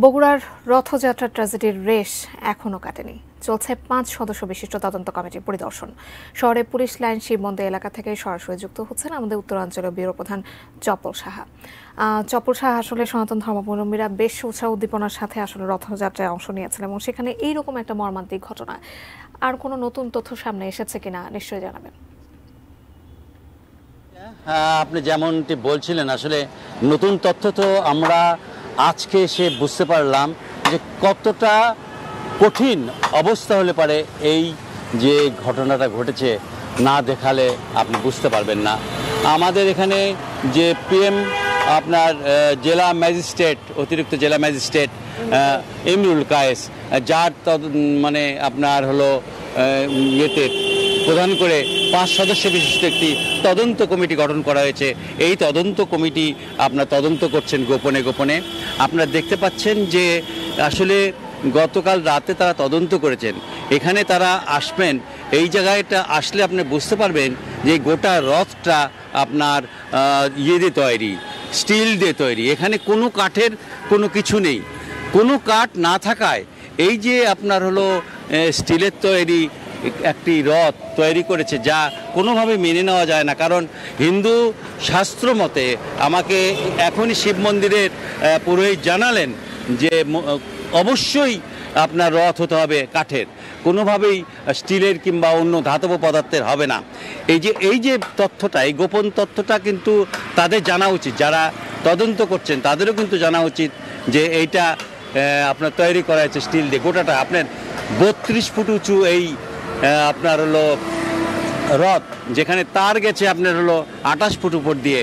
বগুড়ার রথযাত্রা ট্র্যাজেডির রেশ এখনও কাটেনি। চলছে ৫ সদস্য বিশিষ্ট তদন্ত কমিটির পরিদর্শন। শহরে পুলিশ লাইন শিব মন্দির এলাকা থেকে সরাসরি যুক্ত হচ্ছেন আমাদের উত্তরাঞ্চলীয় ব্যুরো প্রধান চপল সাহা। চপল সাহা, আসলে সনাতন ধর্মাবলম্বীরা বেশ উৎসাহ উদ্দীপনার সাথে আসলে রথযাত্রায় অংশ নিয়েছিলেন এবং সেখানে এইরকম একটা মর্মান্তিক ঘটনা, আর কোনো নতুন তথ্য সামনে এসেছে কিনা নিশ্চয়ই জানাবেন। আপনি যেমনটি বলছিলেন, আসলে নতুন তথ্য তো আমরা আজকে এসে বুঝতে পারলাম যে কতটা কঠিন অবস্থা হলে পারে এই যে ঘটনাটা ঘটেছে, না দেখালে আপনি বুঝতে পারবেন না। আমাদের এখানে যে পিএম আপনার জেলা ম্যাজিস্ট্রেট, অতিরিক্ত জেলা ম্যাজিস্ট্রেট ইমরুল কায়েস, যার মানে আপনার হলো ইয়েতে প্রধান করে ৫ সদস্য বিশিষ্ট একটি তদন্ত কমিটি গঠন করা হয়েছে। এই তদন্ত কমিটি আপনার তদন্ত করছেন গোপনে গোপনে। আপনারা দেখতে পাচ্ছেন যে আসলে গতকাল রাতে তারা তদন্ত করেছেন। এখানে তারা আসবেন, এই জায়গাটা আসলে আপনি বুঝতে পারবেন যে গোটা রথটা আপনার ইয়ে দিয়ে তৈরি, স্টিল দিয়ে তৈরি। এখানে কোনো কাঠের কোনো কিছু নেই। কোনো কাঠ না থাকায় এই যে আপনার হলো স্টিলের তৈরি একটি রথ তৈরি করেছে, যা কোনোভাবে মেনে নেওয়া যায় না। কারণ হিন্দু শাস্ত্র মতে আমাকে এখনই শিব মন্দিরের পুরোহিত জানালেন যে অবশ্যই আপনার রথ হতে হবে কাঠের, কোনোভাবেই স্টিলের কিংবা অন্য ধাতব পদার্থের হবে না। এই যে তথ্যটা, এই গোপন তথ্যটা কিন্তু তাদের জানা উচিত, যারা তদন্ত করছেন তাদেরও কিন্তু জানা উচিত যে এইটা আপনার তৈরি করা হয়েছে স্টিল দিয়ে। গোটাটা আপনার ৩২ ফুট উঁচু এই আপনার হলো রথ, যেখানে তার গেছে আপনার হলো ২৮ ফুট উপর দিয়ে।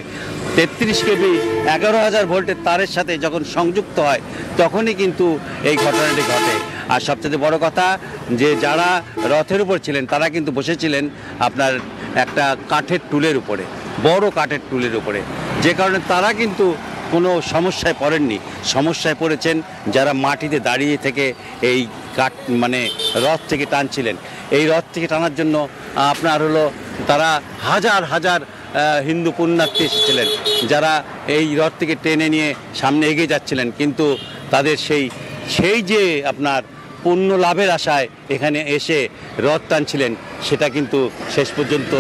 ৩৩ কেবি ১১,০০০ ভোল্টের তারের সাথে যখন সংযুক্ত হয় তখনই কিন্তু এই ঘটনাটি ঘটে। আর সবচেয়ে বড় কথা যে যারা রথের উপর ছিলেন তারা কিন্তু বসেছিলেন আপনার একটা কাঠের টুলের উপরে, বড় কাঠের টুলের উপরে, যে কারণে তারা কিন্তু কোনো সমস্যায় পড়েননি। সমস্যায় পড়েছেন যারা মাটিতে দাঁড়িয়ে থেকে এই কাঠ মানে রথ থেকে টানছিলেন। এই রথ থেকে টানার জন্য আপনার হলো তারা হাজার হাজার হিন্দু পুণ্যার্থী এসেছিলেন, যারা এই রথ থেকে টেনে নিয়ে সামনে এগিয়ে যাচ্ছিলেন। কিন্তু তাদের সেই যে আপনার পুণ্য লাভের আশায় এখানে এসে রথ টানছিলেন, সেটা কিন্তু শেষ পর্যন্ত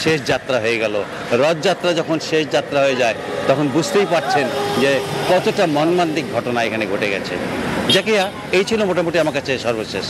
শেষ যাত্রা হয়ে গেল। রথযাত্রা যখন শেষ যাত্রা হয়ে যায় তখন বুঝতেই পারছেন যে কতটা মর্মান্তিক ঘটনা এখানে ঘটে গেছে। জাকিয়া, এই ছিল মোটামুটি আমার কাছে সর্বশেষ।